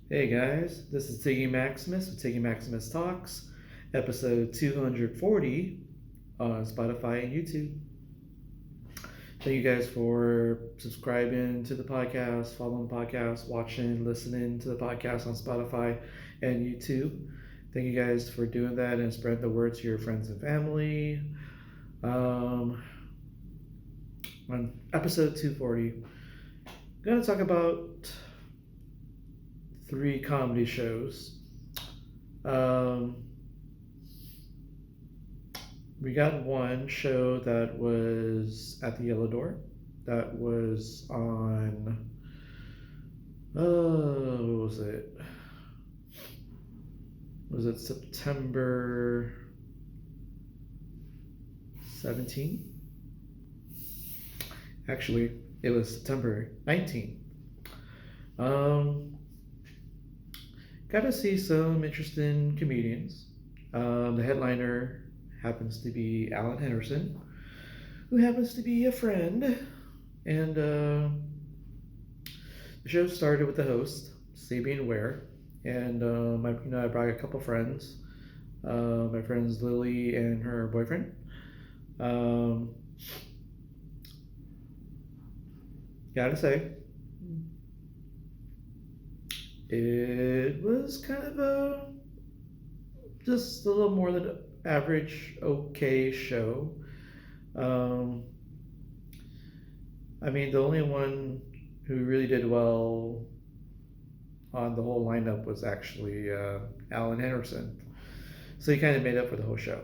Hey guys, this is Tiggy Maximus with Tiggy Maximus Talks, episode 240 on Spotify and YouTube. Thank you guys for subscribing to the podcast, following the podcast, watching, listening to the podcast on Spotify and YouTube. Thank you guys for doing that and spread the word to your friends and family. On episode 240, I'm going to talk about three comedy shows. We got one show that was at the Yellow Door. That was on. What was it? Was it September 17th? Actually, it was September 19th. Got to see some interesting comedians. The headliner happens to be Alan Henderson, who happens to be a friend. And the show started with the host, Sabian Ware, and I brought a couple friends. My friends Lily and her boyfriend. Gotta say, it was kind of just a little more than average, okay show. Um, the only one who really did well on the whole lineup was actually Alan Henderson. So he kind of made up for the whole show.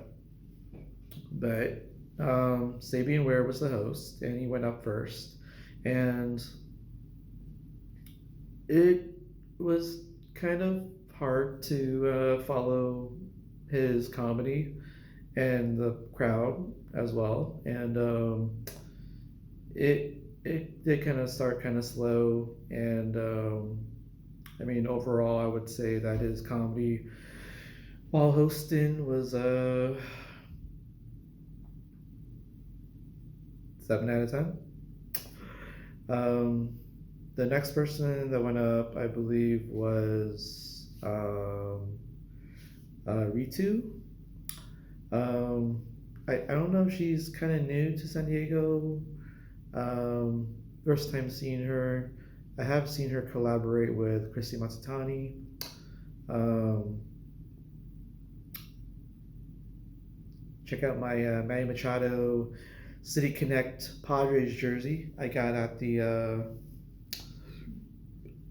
But Sabian Ware was the host, and he went up first. And it was kind of hard to follow his comedy and the crowd as well. And it did kind of start kind of slow. And overall, I would say that his comedy while hosting was 7 out of 10. The next person that went up, I believe, was Ritu. I don't know if she's kind of new to San Diego. First time seeing her. I have seen her collaborate with Christy Matsutani. Check out my Manny Machado City Connect Padres jersey I got at the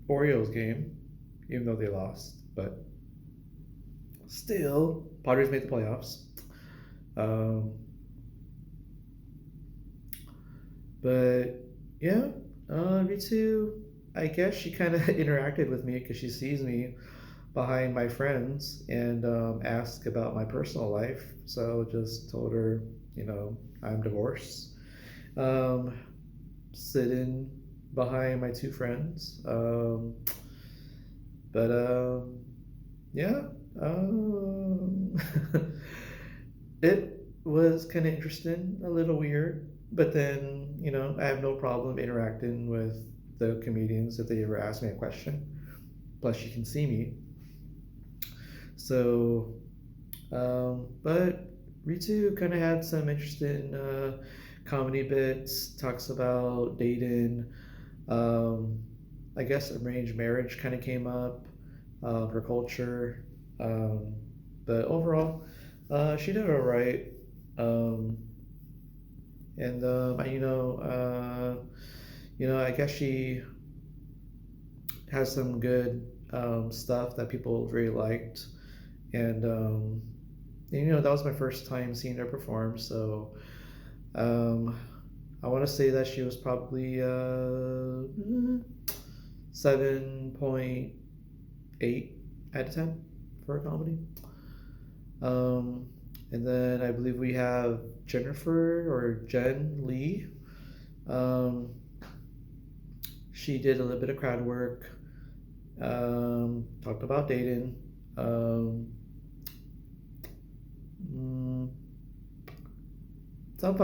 Orioles game, even though they lost. But still, Padres made the playoffs. But yeah, Ritu, I guess she kind of interacted with me because she sees me behind my friends and asked about my personal life. So just told her, I'm divorced. Sitting behind my two friends. Yeah. It was kind of interesting, a little weird, but then, I have no problem interacting with the comedians if they ever ask me a question. Plus, you can see me. So, but Ritu kind of had some interesting comedy bits, talks about dating. I guess arranged marriage kind of came up, her culture. But overall, she did all right. And I guess she has some good stuff that people really liked. And that was my first time seeing her perform. So I want to say that she was probably 7.8 out of 10 for a comedy. And then I believe we have Jennifer or Jen Lee. She did a little bit of crowd work, talked about dating. Some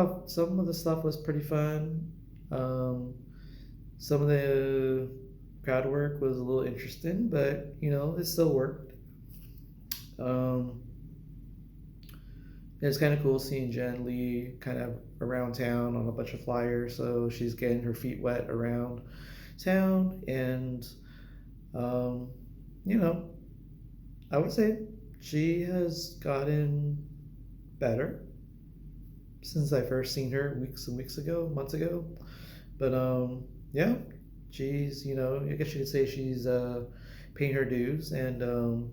of the stuff was pretty fun. Some of the crowd work was a little interesting, but it still worked. Um, it's kind of cool seeing Jen Lee kind of around town on a bunch of flyers. So she's getting her feet wet around town, and um, you know, I would say she has gotten better since I first seen her weeks and weeks ago, months ago. But yeah, she's I guess you could say she's paying her dues, and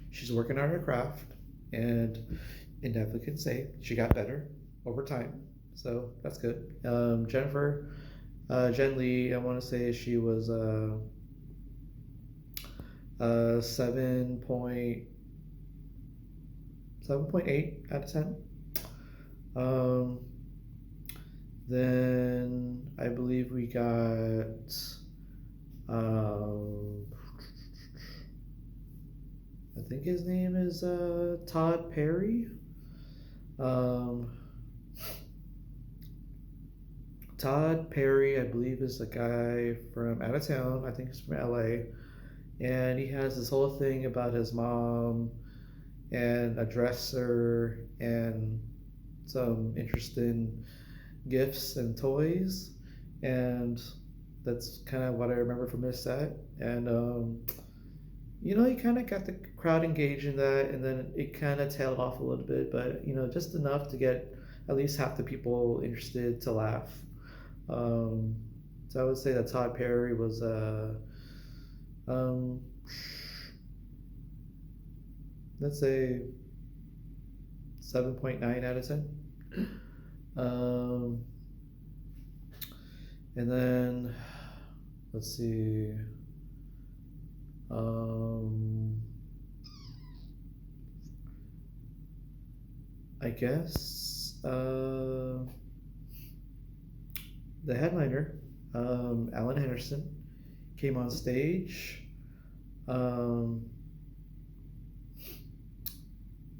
she's working on her craft, and definitely can say she got better over time. So that's good. Jen Lee, I want to say she was 7.8 out of 10. Um, then I believe we got I think his name is Todd Perry. Todd Perry, I believe, is a guy from out of town. I think he's from LA. And he has this whole thing about his mom and a dresser and some interesting gifts and toys. And that's kind of what I remember from his set. And, he kind of got the crowd engaged in that, and then it kind of tailed off a little bit, but, just enough to get at least half the people interested to laugh. So I would say that Todd Perry was let's say 7.9 out of 10. And then let's see. I guess the headliner, Alan Henderson, came on stage.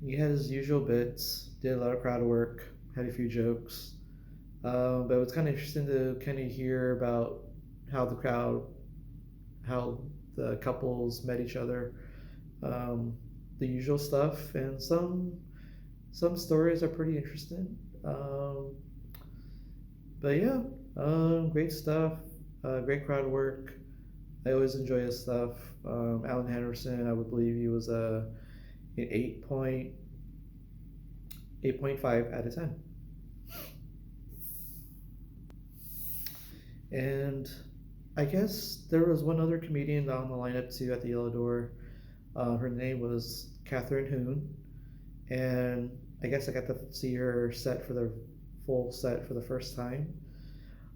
He had his usual bits, did a lot of crowd work, had a few jokes. But it was kind of interesting to kind of hear about how the couples met each other, the usual stuff, and some stories are pretty interesting. But yeah, great stuff, great crowd work. I always enjoy his stuff. Alan Henderson, I would believe he was an 8.5 out of 10. And I guess there was one other comedian on the lineup too at the Yellow Door. Her name was Catherine Hoon, and I guess I got to see her full set for the first time.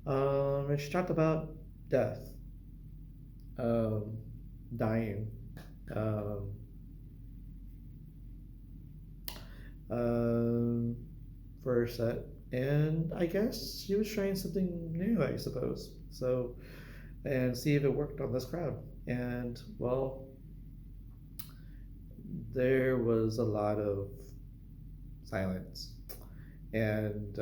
And she talked about death, dying, for her set, and I guess she was trying something new, I suppose. So, and see if it worked on this crowd. And well, there was a lot of silence, and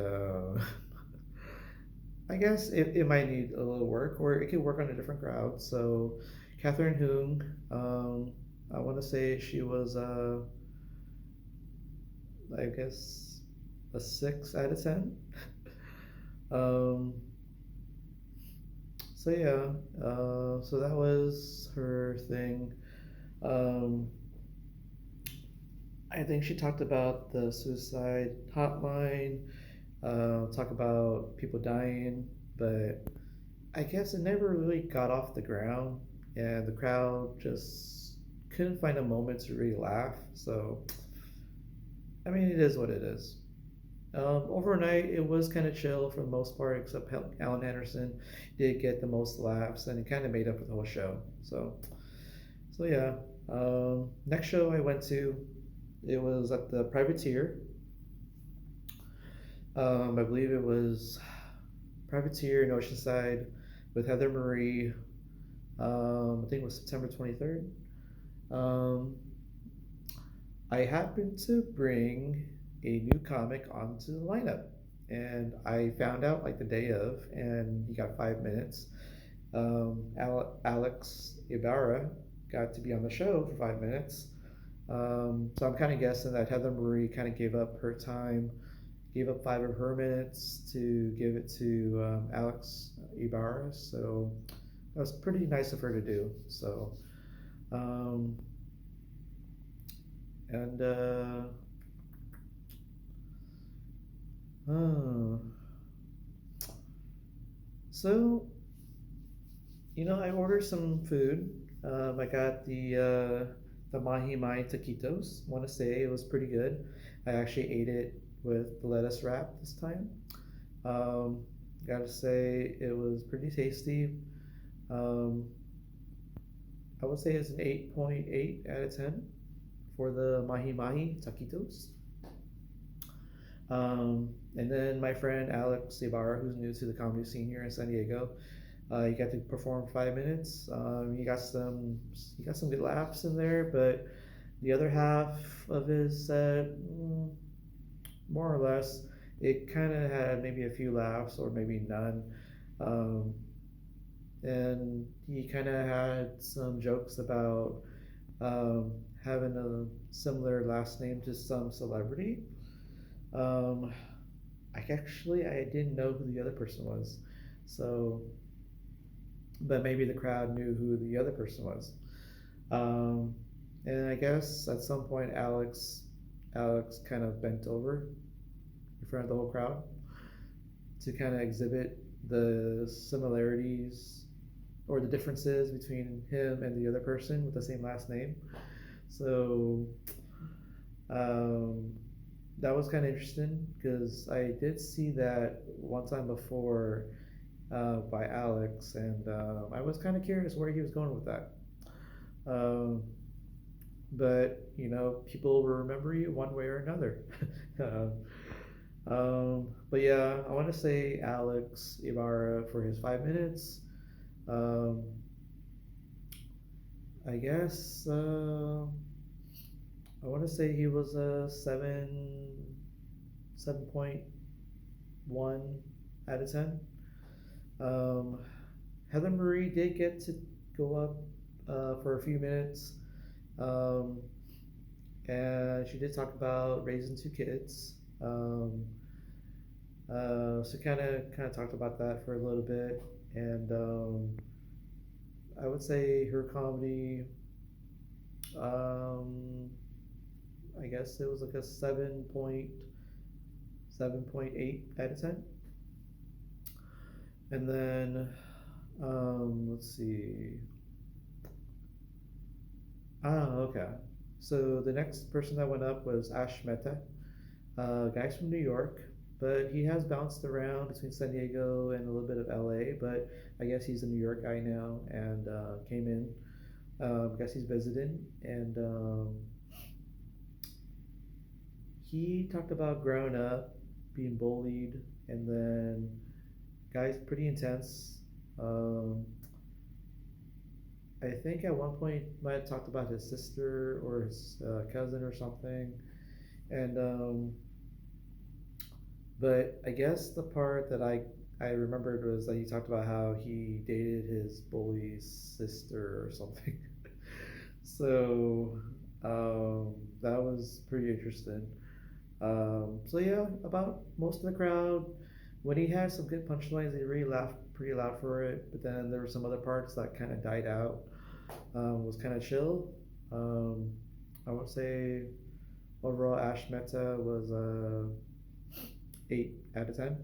I guess it might need a little work, or it could work on a different crowd. So, Catherine Hoong, I want to say she was, I guess, a 6 out of 10. So yeah, so that was her thing. I think she talked about the suicide hotline, talk about people dying, but I guess it never really got off the ground, and the crowd just couldn't find a moment to really laugh. So, I mean, it is what it is. Overnight, it was kind of chill for the most part, except Alan Anderson did get the most laughs, and it kind of made up for the whole show. So yeah. Next show I went to, it was at the Privateer. I believe it was Privateer in Oceanside with Heather Marie. I think it was September 23rd. I happened to bring a new comic onto the lineup, and I found out like the day of, and he got 5 minutes, Alex Ibarra got to be on the show for 5 minutes. So I'm kind of guessing that Heather Marie kind of gave up her time, gave up 5 of her minutes to give it to Alex Ibarra. So that was pretty nice of her to do. So, um, and uh, so I ordered some food. I got the mahi mahi taquitos. Want to say it was pretty good. I actually ate it with the lettuce wrap this time. Um, Gotta say it was pretty tasty. Um, I would say it's an 8.8 out of 10 for the mahi mahi taquitos. And then my friend Alex Ibarra, who's new to the comedy scene here in San Diego, he got to perform 5 minutes. He got some good laughs in there, but the other half of his set, more or less, it kind of had maybe a few laughs or maybe none. Um, and he kind of had some jokes about um, having a similar last name to some celebrity. Um, I didn't know who the other person was, so but maybe the crowd knew who the other person was. Um, and I guess at some point Alex kind of bent over in front of the whole crowd to kind of exhibit the similarities or the differences between him and the other person with the same last name. So um, that was kind of interesting because I did see that one time before by Alex, and I was kind of curious where he was going with that. Um, but people will remember you one way or another. um, but yeah, I want to say Alex Ibarra for his 5 minutes. Um, I guess I want to say he was a 7.1 out of 10. Um, Heather Marie did get to go up for a few minutes, um, and she did talk about raising 2 kids. So kind of talked about that for a little bit, and I would say her comedy. Um, I guess it was like a 7.8 out of 10. And then let's see. Okay. So the next person that went up was Ash Mehta. Guy's from New York, but he has bounced around between San Diego and a little bit of LA. But I guess he's a New York guy now and came in. I guess he's visiting, and he talked about growing up, being bullied, and then guy's pretty intense. Um, I think at one point might have talked about his sister or his cousin or something, and but I guess the part that I remembered was that he talked about how he dated his bully's sister or something. So that was pretty interesting. So yeah, about most of the crowd, when he had some good punchlines, they really laughed pretty loud for it. But then there were some other parts that kind of died out. Was kind of chill. I would say overall Ash Mehta was 8 out of 10.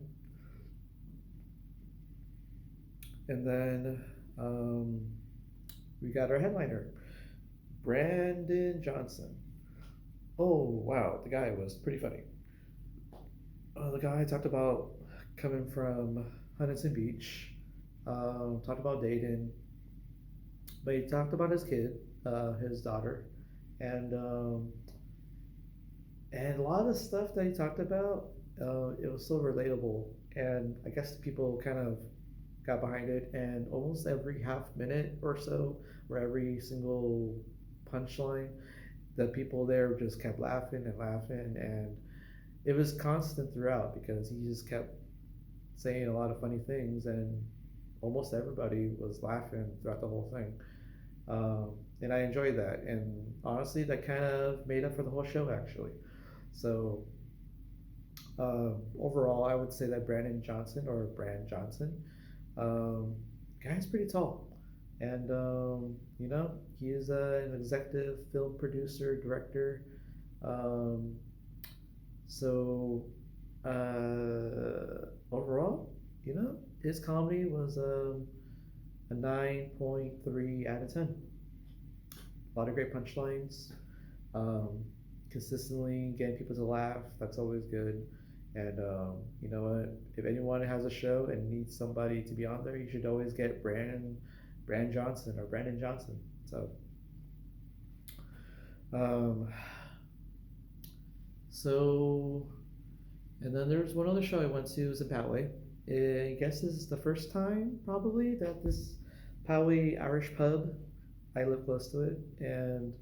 And then we got our headliner, Brandon Johnson. Oh wow, the guy was pretty funny. The guy talked about coming from Huntington Beach, talked about dating, but he talked about his kid, his daughter, and and a lot of the stuff that he talked about, it was so relatable, and I guess people kind of got behind it, and almost every half minute or so, or every single punchline, the people there just kept laughing and laughing, and it was constant throughout because he just kept saying a lot of funny things, and almost everybody was laughing throughout the whole thing. And I enjoyed that. And honestly, that kind of made up for the whole show, actually. So overall, I would say that Brand Johnson, guy's pretty tall. And, he is an executive film producer, director. Um, so overall, his comedy was a 9.3 out of 10. A lot of great punchlines. Um, Consistently getting people to laugh. That's always good. And you know what? If anyone has a show and needs somebody to be on there, you should always get Brand Johnson or Brandon Johnson. So, um, so, and then there's one other show I went to. It was in Poway. I guess this is the first time probably that this Poway Irish pub. I live close to it, and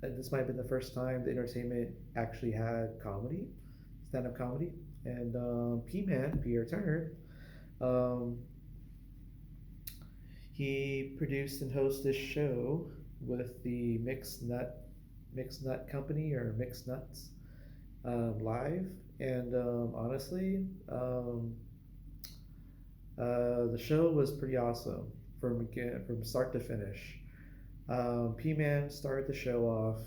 this might have been the first time the entertainment actually had comedy, stand-up comedy. And P-Man, Pierre Turner, um, he produced and hosted this show with the Mixed Nut Company or Mixed Nuts live. And honestly, the show was pretty awesome from start to finish. P-Man started the show off,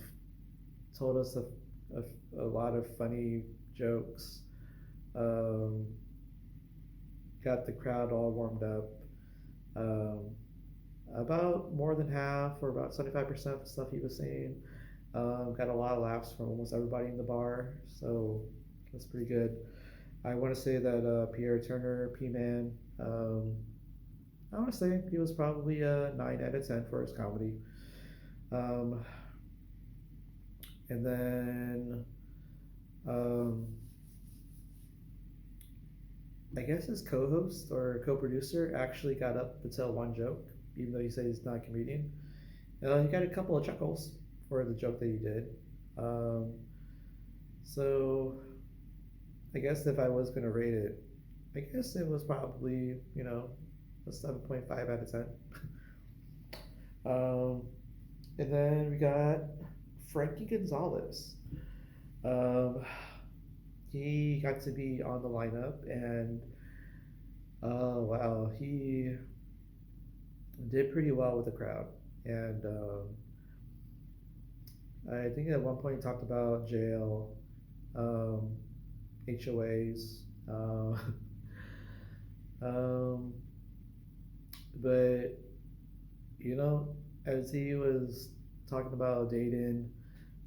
told us a lot of funny jokes, um, got the crowd all warmed up. Um, about more than half, or about 75% of the stuff he was saying, got a lot of laughs from almost everybody in the bar, so that's pretty good. I want to say that Pierre Turner, P-Man, I want to say he was probably a 9 out of 10 for his comedy. Um, and then I guess his co-host or co-producer actually got up to tell one joke, even though he said he's not a comedian. He got a couple of chuckles for the joke that he did. Um, so I guess if I was gonna rate it, I guess it was probably a 7.5 out of 10. Um, and then we got Frankie Gonzalez. Um, he got to be on the lineup, and wow, he did pretty well with the crowd. And I think at one point he talked about jail, um, HOAs, um, but as he was talking about dating,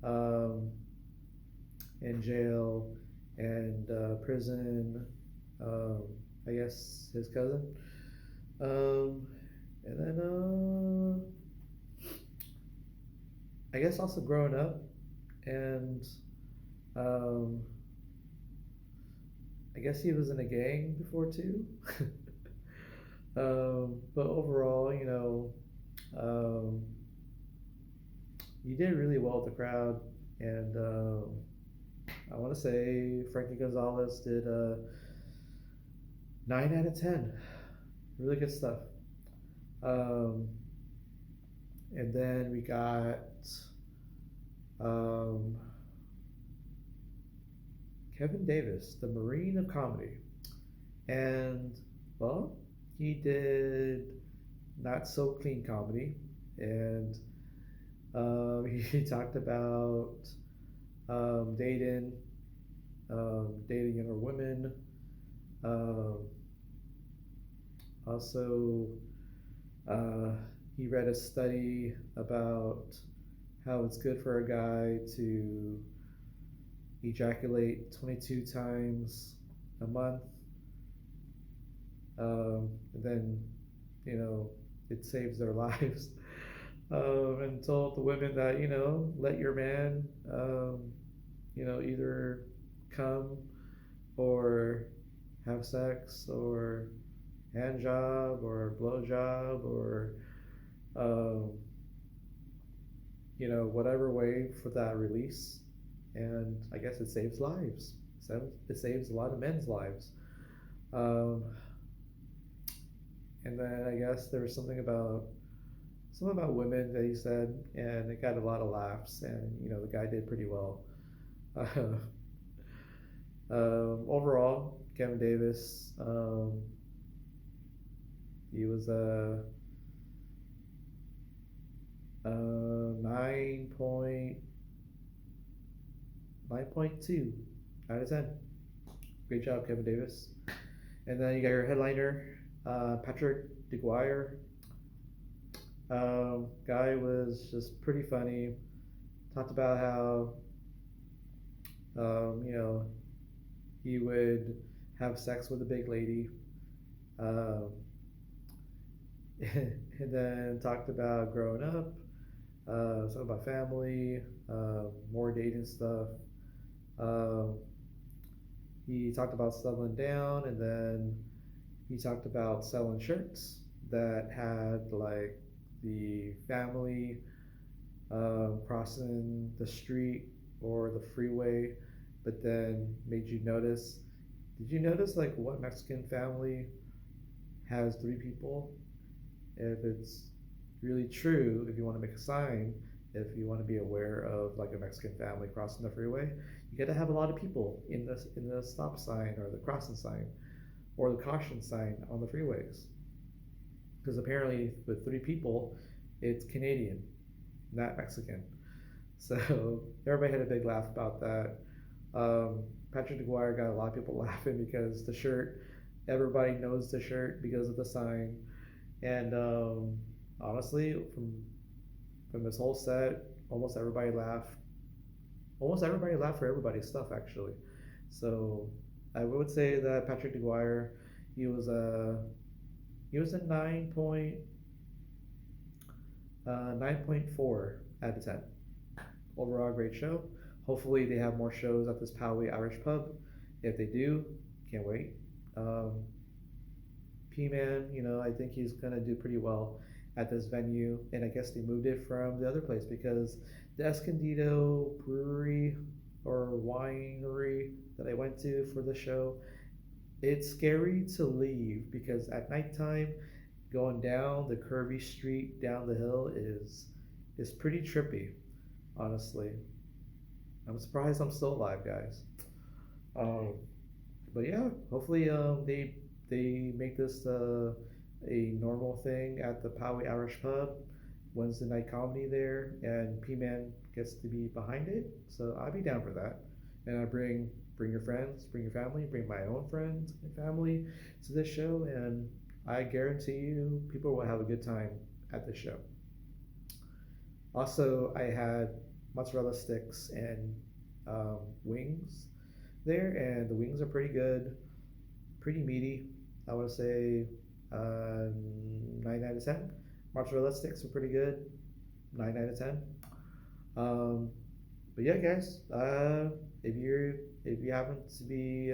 um, and jail and prison, um, I guess his cousin, and then I guess also growing up, and um, I guess he was in a gang before too. But overall, you did really well with the crowd, and I want to say Frankie Gonzalez did a 9 out of 10. Really good stuff. Um, and then we got um, Kevin Davis, the Marine of Comedy, and well, he did not so clean comedy, and he talked about dating, dating younger women. Um, Also, he read a study about how it's good for a guy to ejaculate 22 times a month. And then, it saves their lives. And told the women that, let your man, either come or have sex or hand job or blow job or, um, whatever way for that release. And I guess it saves lives. So it saves a lot of men's lives. Um, And then I guess there was something about women that he said, and it got a lot of laughs. And the guy did pretty well. Uh, Overall, Kevin Davis, he was a 9.2 out of 10. Great job, Kevin Davis. And then you got your headliner, Patrick DeGuire. Guy was just pretty funny. Talked about how he would have sex with a big lady, um, and then talked about growing up, something about family, more dating stuff. Um, he talked about settling down, and then he talked about selling shirts that had like the family crossing the street or the freeway, but then made you notice. Did you notice like what Mexican family has three people? If it's really true, if you want to make a sign, if you want to be aware of like a Mexican family crossing the freeway, you got to have a lot of people in the stop sign or the crossing sign or the caution sign on the freeways. Because apparently, with three people, it's Canadian, not Mexican. So everybody had a big laugh about that. Patrick DeGuire got a lot of people laughing because the shirt, everybody knows the shirt because of the sign. And honestly, from this whole set, almost everybody laughed. Almost everybody laughed for everybody's stuff actually. So I would say that Patrick DeGuire, he was a he was a 9.4 out of 10. Overall, great show. Hopefully, they have more shows at this Poway Irish Pub. If they do, can't wait. Um, P-Man, I think he's gonna do pretty well at this venue, and I guess they moved it from the other place because the Escondido Brewery or winery that I went to for the show, it's scary to leave because at nighttime, going down the curvy street down the hill is pretty trippy, honestly. I'm surprised I'm still alive, guys. Um, but yeah, hopefully they make this a normal thing at the Poway Irish Pub. Wednesday night comedy there, and P-Man gets to be behind it, so I'd be down for that. And I bring your friends, bring your family, bring my own friends and family to this show, and I guarantee you people will have a good time at the show. Also, I had mozzarella sticks and wings there, and the wings are pretty good, pretty meaty. I would say 9 out of 10. Mozzarella sticks are pretty good, 9 out of 10. Um, but yeah, guys, if you happen to be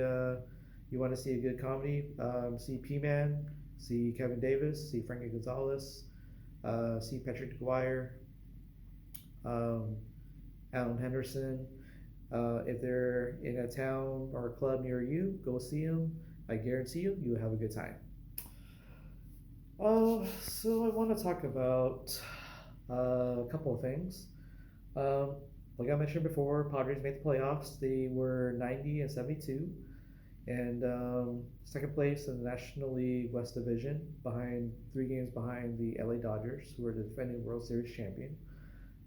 you want to see a good comedy, see P-Man, see Kevin Davis, see Frankie Gonzalez, see Patrick DeGuire, um, Alan Henderson. If they're in a town or a club near you, go see them. I guarantee you will have a good time. So I want to talk about a couple of things. Um, like I mentioned before, Padres made the playoffs. They were 90 and 72, and second place in the National League West Division, behind 3 games behind the LA Dodgers, who are the defending World Series champion.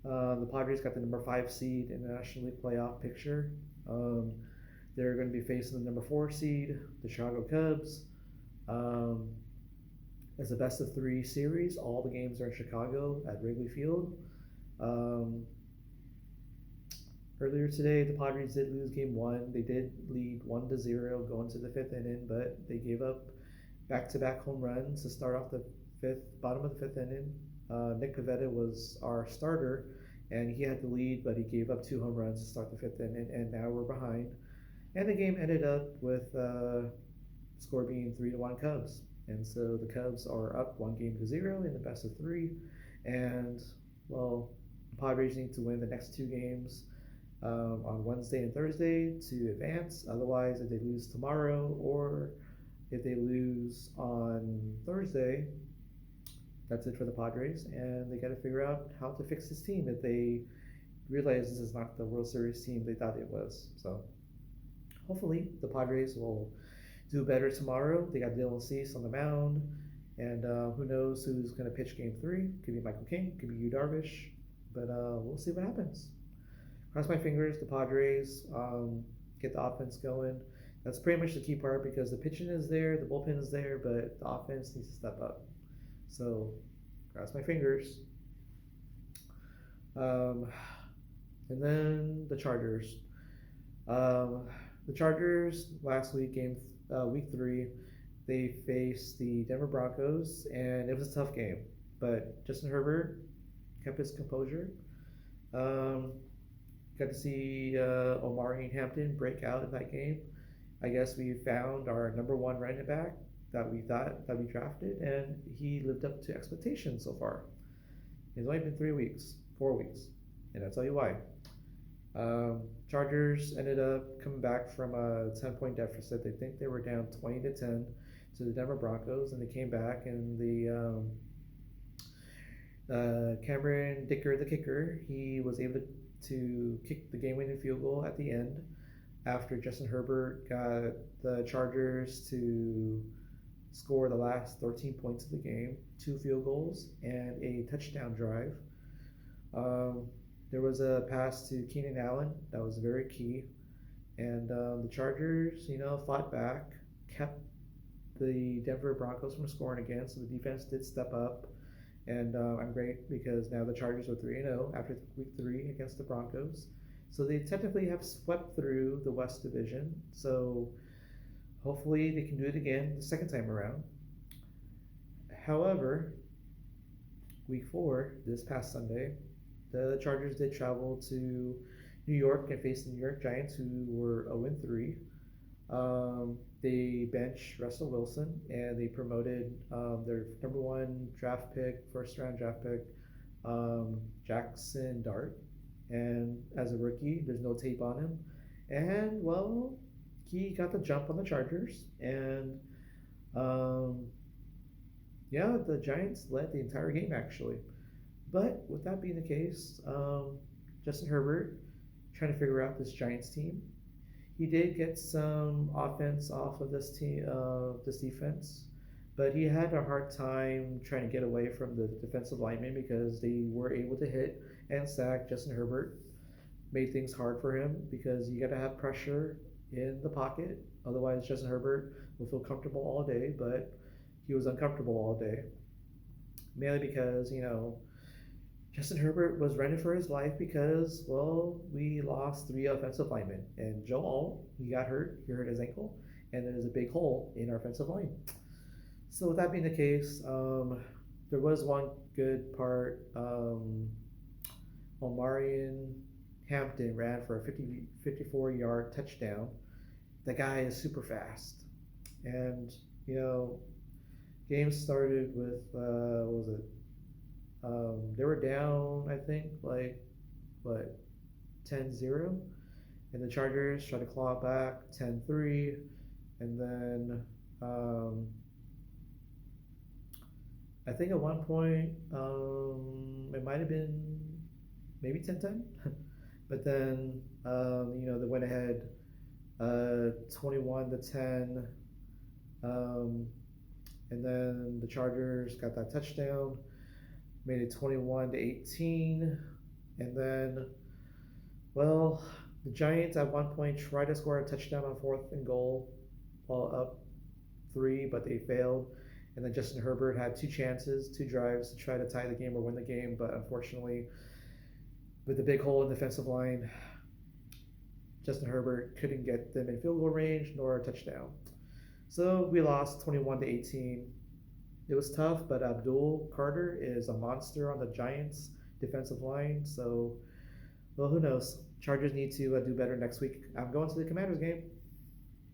The Padres got the number 5 seed in the National League playoff picture. They're going to be facing the number 4 seed, the Chicago Cubs. As a best of 3 series, all the games are in Chicago at Wrigley Field. Earlier today, the Padres did lose game 1. They did lead 1-0 going to the 5th inning, but they gave up back-to-back home runs to start off the bottom of the 5th inning. Nick Pivetta was our starter, and he had the lead, but he gave up 2 home runs to start the 5th inning, and now we're behind. And the game ended up with score being 3-1 Cubs. And so the Cubs are up 1-0 in the best of 3. And, well, the Padres need to win the next 2 games on Wednesday and Thursday to advance. Otherwise, if they lose tomorrow or If they lose on Thursday, that's it for the Padres, and they got to figure out how to fix this team if they realize this is not the World Series team they thought it was. So hopefully the Padres will do better tomorrow. They got Dylan Cease on the mound, and who knows who's going to pitch Game 3. Could be Michael King, could be Yu Darvish, but we'll see what happens. Cross my fingers, the Padres get the offense going. That's pretty much the key part because the pitching is there, the bullpen is there, but the offense needs to step up. So, cross my fingers. And then the Chargers. The Chargers last week, week 3, they faced the Denver Broncos, and it was a tough game. But Justin Herbert kept his composure. Got to see Omari Hampton break out in that game. I guess we found our number 1 running back that we thought that we drafted, and he lived up to expectations so far. It's only been 4 weeks, and I'll tell you why. Chargers ended up coming back from a 10-point deficit. They think they were down 20-10 to the Denver Broncos, and they came back, and the Cameron Dicker, the kicker, he was able to kick the game-winning field goal at the end after Justin Herbert got the Chargers to score the last 13 points of the game, 2 field goals, and a touchdown drive. There was a pass to Keenan Allen that was very key, and the Chargers, fought back, kept the Denver Broncos from scoring again, so the defense did step up, and I'm great because now the Chargers are 3-0 after week 3 against the Broncos, so they technically have swept through the West Division, so hopefully they can do it again the second time around. However, week 4, this past Sunday, the Chargers did travel to New York and face the New York Giants, who were 0-3. They benched Russell Wilson, and they promoted their number 1 first-round draft pick, Jackson Dart. And as a rookie, there's no tape on him. And, well, he got the jump on the Chargers. And, the Giants led the entire game, actually. But with that being the case, Justin Herbert trying to figure out this Giants team. He did get some offense off of this team, this defense, but he had a hard time trying to get away from the defensive linemen because they were able to hit and sack Justin Herbert. Made things hard for him because you got to have pressure in the pocket. Otherwise, Justin Herbert will feel comfortable all day, but he was uncomfortable all day. Mainly because, Justin Herbert was running for his life because, we lost 3 offensive linemen. And Joe Alt, he got hurt. He hurt his ankle. And there's a big hole in our offensive line. So with that being the case, there was one good part. Omarion Hampton ran for a 54-yard touchdown. The guy is super fast. And, game started with, what was it? They were down, I think, 10-0, and the Chargers tried to claw back 10-3, and then I think at one point it might have been maybe 10-10, but then they went ahead 21-10, and then the Chargers got that touchdown. Made it 21-18, and then, the Giants at one point tried to score a touchdown on 4th and goal while up 3, but they failed. And then Justin Herbert had 2 drives to try to tie the game or win the game, but unfortunately, with the big hole in the defensive line, Justin Herbert couldn't get them in field goal range nor a touchdown. So we lost 21-18. It was tough, but Abdul Carter is a monster on the Giants' defensive line. So, who knows? Chargers need to do better next week. I'm going to the Commanders game.